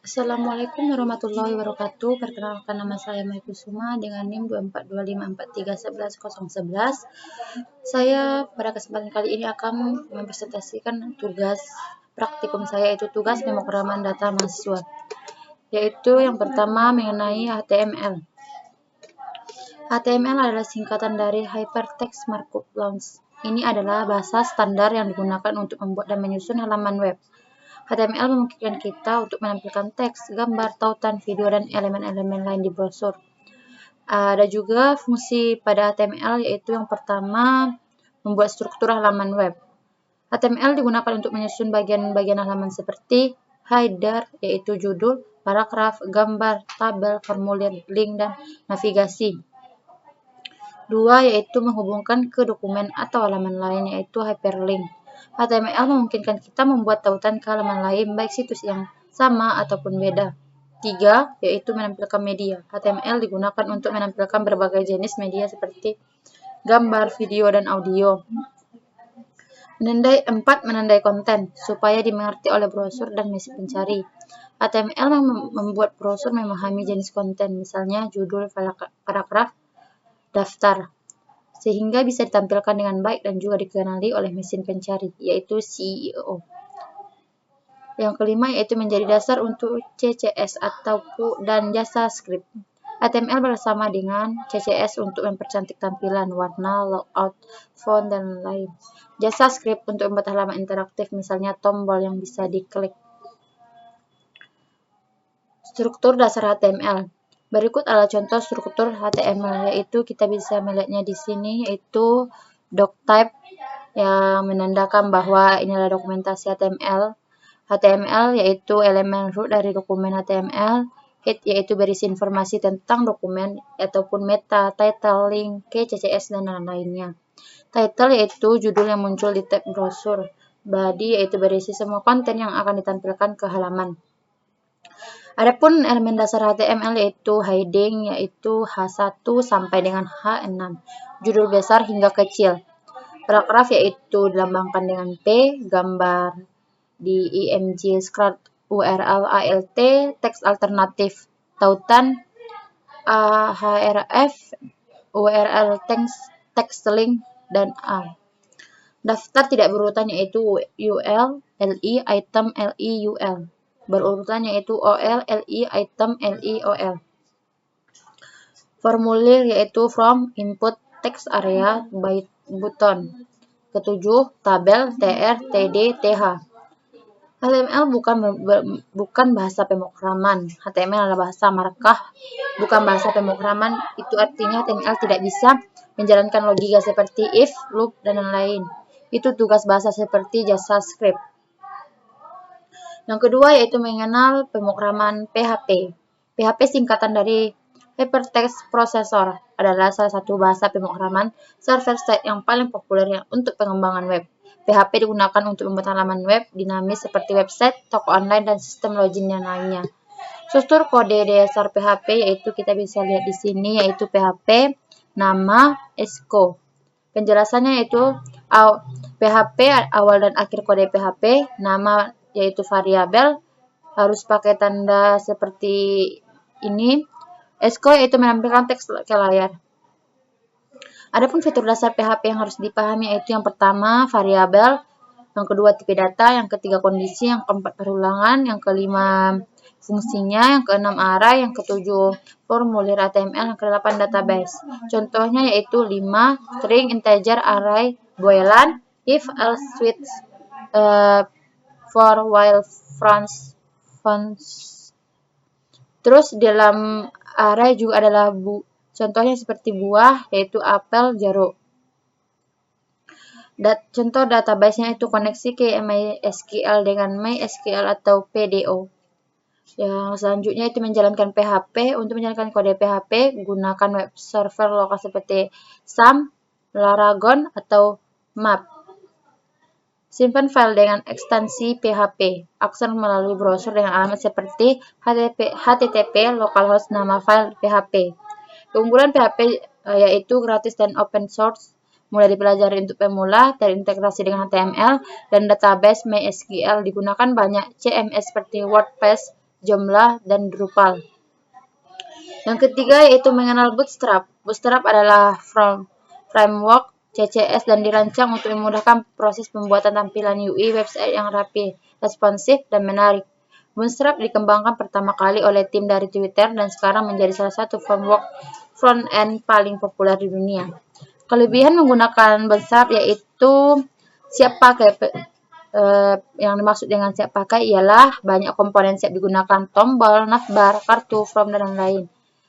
Assalamualaikum warahmatullahi wabarakatuh. Perkenalkan nama saya Mai Kusuma dengan NIM 2425431111. Saya pada kesempatan kali ini akan mempresentasikan tugas praktikum saya, yaitu tugas pemrograman data mahasiswa, yaitu yang pertama mengenai HTML. HTML adalah singkatan dari Hypertext Markup Language. Ini adalah bahasa standar yang digunakan untuk membuat dan menyusun halaman web. HTML memungkinkan kita untuk menampilkan teks, gambar, tautan, video, dan elemen-elemen lain di browser. Ada juga fungsi pada HTML, yaitu yang pertama membuat struktur halaman web. HTML digunakan untuk menyusun bagian-bagian halaman seperti header, yaitu judul, paragraf, gambar, tabel, formulir, link, dan navigasi. Dua, yaitu menghubungkan ke dokumen atau halaman lain, yaitu hyperlink. HTML memungkinkan kita membuat tautan ke halaman lain, baik situs yang sama ataupun beda. 3, yaitu menampilkan media. HTML digunakan untuk menampilkan berbagai jenis media seperti gambar, video, dan audio. 4, menandai konten, supaya dimengerti oleh browser dan mesin pencari. HTML membuat browser memahami jenis konten, misalnya judul, paragraf, daftar, sehingga bisa ditampilkan dengan baik dan juga dikenali oleh mesin pencari, yaitu SEO. Yang kelima, yaitu menjadi dasar untuk CSS dan JavaScript. HTML bersama dengan CSS untuk mempercantik tampilan, warna, layout, font, dan lain. JavaScript untuk membuat halaman interaktif, misalnya tombol yang bisa diklik. Struktur dasar HTML. Berikut adalah contoh struktur HTML, yaitu kita bisa melihatnya di sini, yaitu doctype yang menandakan bahwa ini adalah dokumentasi HTML. HTML yaitu elemen root dari dokumen HTML. Head yaitu berisi informasi tentang dokumen ataupun meta, title, link, key, CSS, dan lain-lainnya. Title yaitu judul yang muncul di tab browser. Body yaitu berisi semua konten yang akan ditampilkan ke halaman. Adapun elemen dasar HTML yaitu heading, yaitu H1 sampai dengan H6, judul besar hingga kecil. Paragraf yaitu dilambangkan dengan P, gambar di IMG, scroll, URL, ALT, teks alternatif, tautan, href, URL, teks link, dan A. Daftar tidak berurutan yaitu UL, LI, item, LI, UL. Berurutan yaitu OL, LI, item, LI, OL. Formulir yaitu from, input, text area, by button. Ketujuh, tabel, TR, TD, TH. HTML bukan bahasa pemrograman. HTML adalah bahasa markah, bukan bahasa pemrograman. Itu artinya HTML tidak bisa menjalankan logika seperti if, loop, dan lain-lain. Itu tugas bahasa seperti JavaScript. Yang kedua yaitu mengenal pemrograman PHP. PHP singkatan dari Hypertext Processor adalah salah satu bahasa pemrograman server-side yang paling populer untuk pengembangan web. PHP digunakan untuk membuat halaman web dinamis seperti website, toko online, dan sistem login yang lainnya. Struktur kode dasar PHP yaitu kita bisa lihat di sini, yaitu PHP, nama, ESCO. Penjelasannya yaitu PHP awal dan akhir kode PHP, nama yaitu variabel, harus pakai tanda seperti ini. ESCO yaitu menampilkan teks ke layar. Adapun fitur dasar PHP yang harus dipahami yaitu yang pertama variabel, yang kedua tipe data, yang ketiga kondisi, yang keempat perulangan, yang kelima fungsinya, yang keenam array, yang ketujuh formulir HTML, yang kedelapan database. Contohnya yaitu 5 string, integer, array, boolean, if, else, switch, for, while, function. Terus dalam array juga adalah contohnya seperti buah, yaitu apel, jeruk. Contoh database-nya itu koneksi ke MySQL dengan MySQL atau PDO. Yang selanjutnya itu menjalankan PHP. Untuk menjalankan kode PHP, gunakan web server lokal seperti SAM, Laragon, atau MAP. Simpan file dengan ekstensi PHP. Akses melalui browser dengan alamat seperti HTTP, localhost, nama file PHP. Keunggulan PHP yaitu gratis dan open source. Mulai dipelajari untuk pemula, terintegrasi dengan HTML, dan database MySQL. Digunakan banyak CMS seperti WordPress, Joomla, dan Drupal. Yang ketiga yaitu mengenal Bootstrap. Bootstrap adalah framework CSS dan dirancang untuk memudahkan proses pembuatan tampilan UI website yang rapi, responsif, dan menarik. Bootstrap dikembangkan pertama kali oleh tim dari Twitter dan sekarang menjadi salah satu framework front-end paling populer di dunia. Kelebihan menggunakan Bootstrap yaitu siap pakai. Yang dimaksud dengan siap pakai ialah banyak komponen siap digunakan, tombol, navbar, kartu, form, dan lain-lain.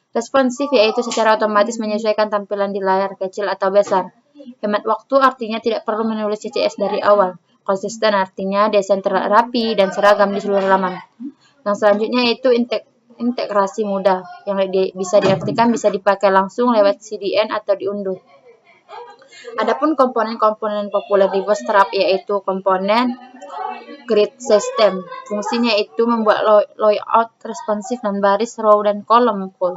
Responsif yaitu secara otomatis menyesuaikan tampilan di layar kecil atau besar. Hemat waktu artinya tidak perlu menulis CSS dari awal. Konsisten artinya desain rapi dan seragam di seluruh halaman. Yang selanjutnya yaitu integrasi mudah, yang bisa diartikan bisa dipakai langsung lewat CDN atau diunduh. Adapun komponen-komponen populer di Bootstrap yaitu komponen grid system. Fungsinya itu membuat layout responsif dan baris, row, dan kolom full.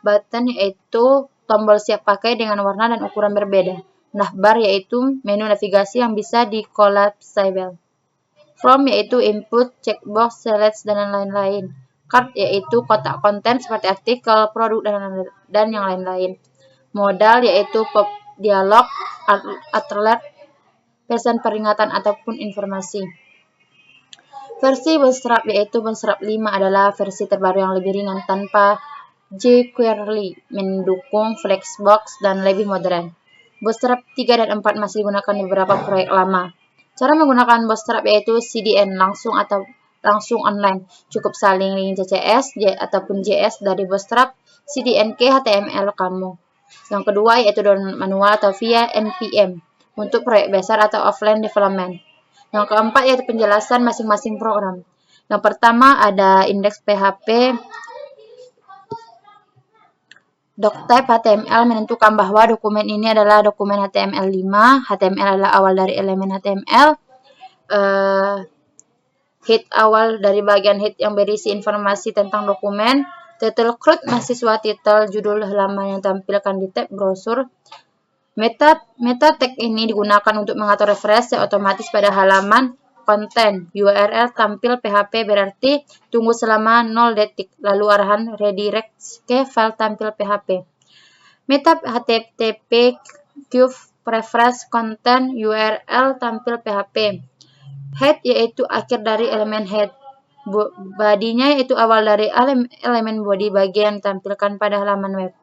Button yaitu tombol siap pakai dengan warna dan ukuran berbeda. Navbar yaitu menu navigasi yang bisa di-collapsible. From yaitu input, checkbox, select, dan lain-lain. Card yaitu kotak konten seperti artikel, produk, dan yang lain-lain. Modal yaitu pop dialog, alert, pesan peringatan, ataupun informasi. Versi Bootstrap yaitu Bootstrap 5 adalah versi terbaru yang lebih ringan tanpa jQuery, mendukung Flexbox, dan lebih modern. Bootstrap 3 dan 4 masih digunakan di beberapa proyek lama. Cara menggunakan Bootstrap yaitu CDN langsung atau langsung online. Cukup salin link CSS ataupun JS dari Bootstrap CDN ke HTML kamu. Yang kedua yaitu download manual atau via npm untuk proyek besar atau offline development. Yang keempat yaitu penjelasan masing-masing program. Yang pertama ada indeks PHP. Doctype HTML menentukan bahwa dokumen ini adalah dokumen HTML5. HTML adalah awal dari elemen HTML. Head awal dari bagian head yang berisi informasi tentang dokumen. Title CRUD mahasiswa, title judul halaman yang tampilkan di tab browser. Meta tag ini digunakan untuk mengatur refresh otomatis pada halaman konten. URL tampil PHP berarti tunggu selama 0 detik, lalu arahan redirect ke file tampil PHP. Meta HTTP queue refresh konten URL tampil PHP. Head yaitu akhir dari elemen head. Body-nya yaitu awal dari elemen body bagian tampilkan pada halaman web.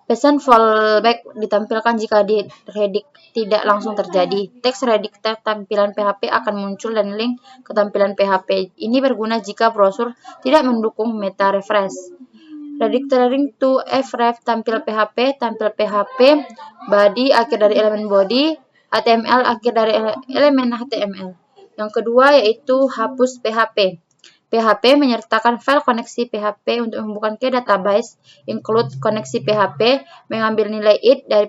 Pesan fallback ditampilkan jika di redict tidak langsung terjadi. Teks redict tampilan PHP akan muncul dan link ke tampilan PHP. Ini berguna jika browser tidak mendukung meta refresh. Redirecting to href tampil PHP, body akhir dari elemen body, HTML akhir dari elemen HTML. Yang kedua yaitu hapus PHP. PHP menyertakan file koneksi PHP untuk membuka ke database, include koneksi PHP, mengambil nilai id dari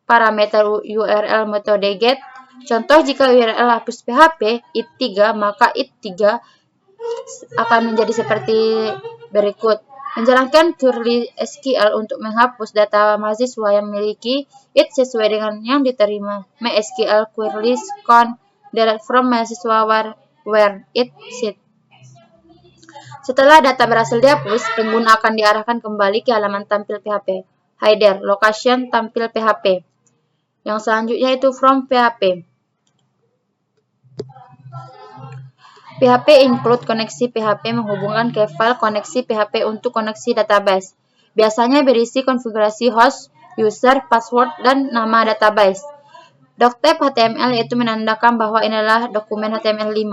parameter URL metode get. Contoh, jika URL hapus PHP id3, maka id3 akan menjadi seperti berikut. Menjalankan query SQL untuk menghapus data mahasiswa yang memiliki id sesuai dengan yang diterima. MySQL queries con delete from mahasiswa where id set. Setelah data berhasil dihapus, pengguna akan diarahkan kembali ke halaman tampil PHP. Header, location tampil PHP. Yang selanjutnya itu from PHP. PHP include koneksi PHP menghubungkan ke file koneksi PHP untuk koneksi database. Biasanya berisi konfigurasi host, user, password, dan nama database. Doctype HTML yaitu menandakan bahwa ini adalah dokumen HTML5.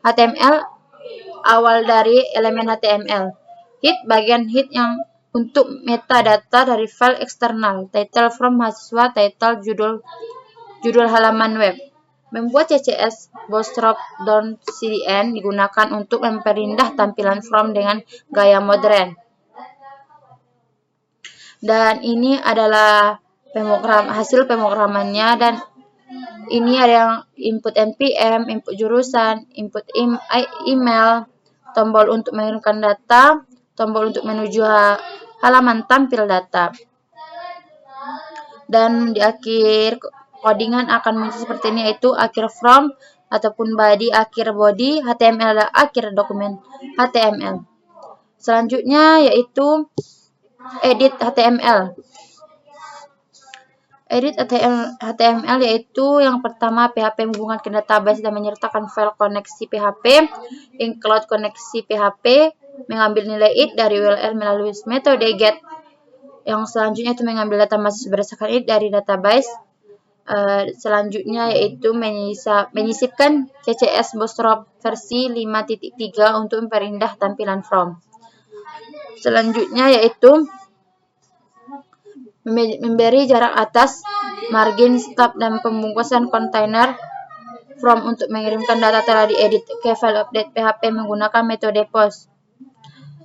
HTML awal dari elemen HTML. Head bagian head yang untuk metadata dari file eksternal. Title from mahasiswa, title judul halaman web. Membuat CSS Bootstrap CDN digunakan untuk memperindah tampilan from dengan gaya modern. Dan ini adalah hasil pemrogramannya, dan ini ada yang input npm, input jurusan, input email, tombol untuk mengirimkan data, tombol untuk menuju halaman tampil data. Dan di akhir codingan akan muncul seperti ini, yaitu akhir from ataupun body, akhir body, HTML adalah akhir dokumen HTML. Selanjutnya yaitu edit HTML. Edit HTML yaitu yang pertama PHP menghubungkan database dan menyertakan file koneksi PHP, include koneksi PHP, mengambil nilai id dari URL melalui metode get. Yang selanjutnya itu mengambil data mahasiswa berdasarkan id dari database. Selanjutnya yaitu menyisipkan CSS Bootstrap versi 5.3 untuk memperindah tampilan from. Selanjutnya yaitu memberi jarak atas, margin, stop, dan pembungkusan kontainer from untuk mengirimkan data telah diedit ke file update PHP menggunakan metode post.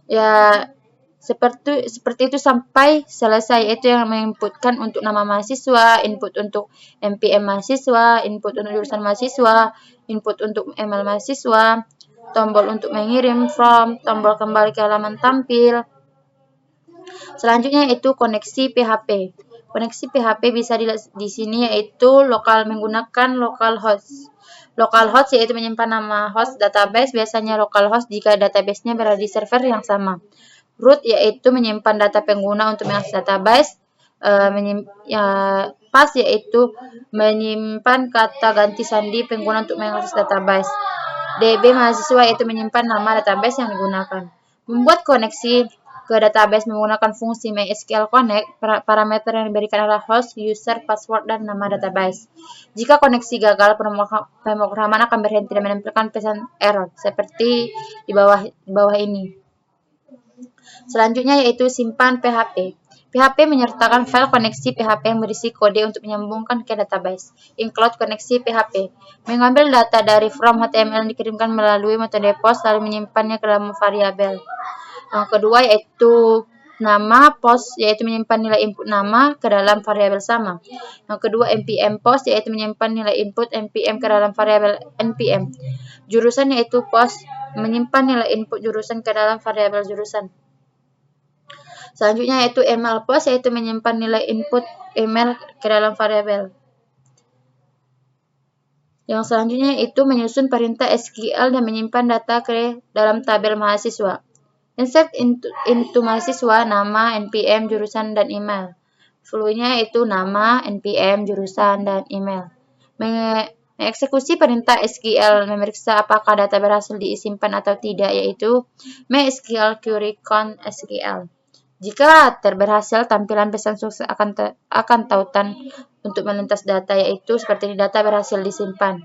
Ya, seperti itu sampai selesai, yaitu yang menginputkan untuk nama mahasiswa, input untuk npm mahasiswa, input untuk jurusan mahasiswa, input untuk email mahasiswa, tombol untuk mengirim from, tombol kembali ke halaman tampil. Selanjutnya yaitu koneksi PHP. Koneksi PHP bisa dilihat di sini, yaitu lokal menggunakan localhost. Localhost yaitu menyimpan nama host database, biasanya localhost jika database-nya berada di server yang sama. Root yaitu menyimpan data pengguna untuk mengakses database. Pass yaitu menyimpan kata ganti sandi pengguna untuk mengakses database. DB mahasiswa yaitu menyimpan nama database yang digunakan. Membuat koneksi ke database menggunakan fungsi MySQL Connect, parameter yang diberikan adalah host, user, password, dan nama database. Jika koneksi gagal, pemrograman akan berhenti dan menampilkan pesan error seperti di bawah ini. Selanjutnya yaitu simpan PHP. PHP menyertakan file koneksi PHP yang berisi kode untuk menyambungkan ke database. Include koneksi PHP. Mengambil data dari from HTML yang dikirimkan melalui metode post lalu menyimpannya ke dalam variabel. Yang kedua yaitu nama post, yaitu menyimpan nilai input nama ke dalam variabel sama. Yang kedua npm post, yaitu menyimpan nilai input npm ke dalam variabel npm. Jurusan yaitu post, menyimpan nilai input jurusan ke dalam variabel jurusan. Selanjutnya yaitu email post, yaitu menyimpan nilai input email ke dalam variabel. Yang selanjutnya itu menyusun perintah SQL dan menyimpan data ke dalam tabel mahasiswa. Insert into mahasiswa, nama, npm, jurusan, dan email. Flow-nya itu nama, npm, jurusan, dan email. Mengeksekusi perintah SQL, memeriksa apakah data berhasil disimpan atau tidak, yaitu MySQL query count SQL. Jika berhasil, tampilan pesan sukses akan tautan untuk melintas data, yaitu seperti ini, data berhasil disimpan.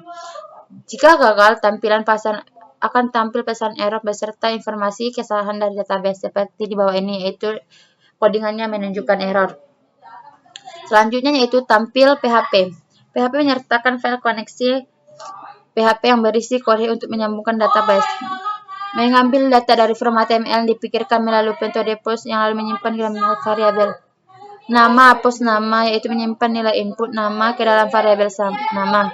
Jika gagal, tampilan akan tampil pesan error beserta informasi kesalahan dari database seperti di bawah ini, yaitu codingannya menunjukkan error. Selanjutnya yaitu tampil PHP. PHP menyertakan file koneksi PHP yang berisi kode untuk menyambungkan database. Mengambil data dari from HTML dipikirkan melalui metode post yang lalu menyimpan ke dalam variabel. Nama post nama yaitu menyimpan nilai input nama ke dalam variabel nama.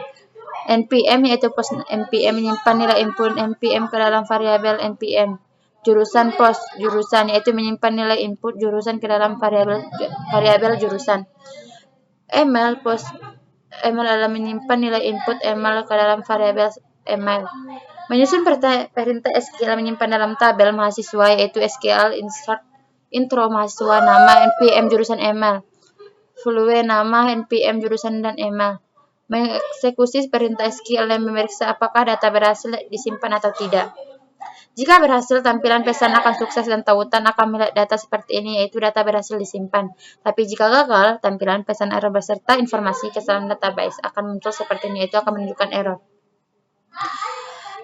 npm yaitu post npm menyimpan nilai input npm ke dalam variabel npm. Jurusan post jurusan yaitu menyimpan nilai input jurusan ke dalam variabel jurusan. Email post email adalah menyimpan nilai input email ke dalam variabel email. Menyusun perintah SQL menyimpan dalam tabel mahasiswa yaitu SQL insert intro mahasiswa, nama, npm, jurusan, email. Flow nama, npm, jurusan, dan email. Mengeksekusi perintah SQL dan memeriksa apakah data berhasil disimpan atau tidak. Jika berhasil, tampilan pesan akan sukses dan tautan akan melihat data seperti ini, yaitu data berhasil disimpan. Tapi jika gagal, tampilan pesan error beserta informasi kesalahan database akan muncul seperti ini, yaitu akan menunjukkan error.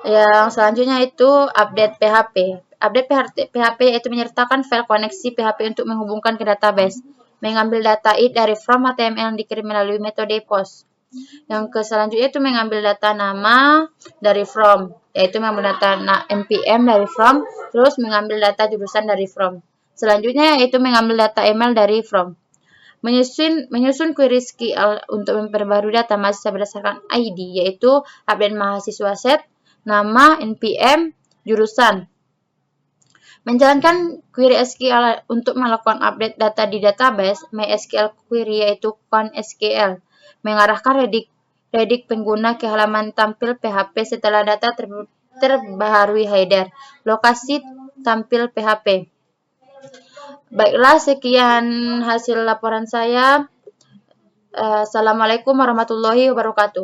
Yang selanjutnya itu update PHP. Update PHP yaitu menyertakan file koneksi PHP untuk menghubungkan ke database. Mengambil data id dari from HTML yang dikirim melalui metode post. Yang selanjutnya itu mengambil data nama dari from, yaitu mengambil data npm dari from, terus mengambil data jurusan dari from. Selanjutnya yaitu mengambil data email dari from. Menyusun query SQL untuk memperbarui data mahasiswa berdasarkan ID, yaitu update mahasiswa set, nama, npm, jurusan. Menjalankan query SQL untuk melakukan update data di database MySQL query yaitu con SQL. Mengarahkan redik pengguna ke halaman tampil PHP setelah data terbaharui header. Lokasi tampil PHP. Baiklah, sekian hasil laporan saya. Assalamualaikum warahmatullahi wabarakatuh.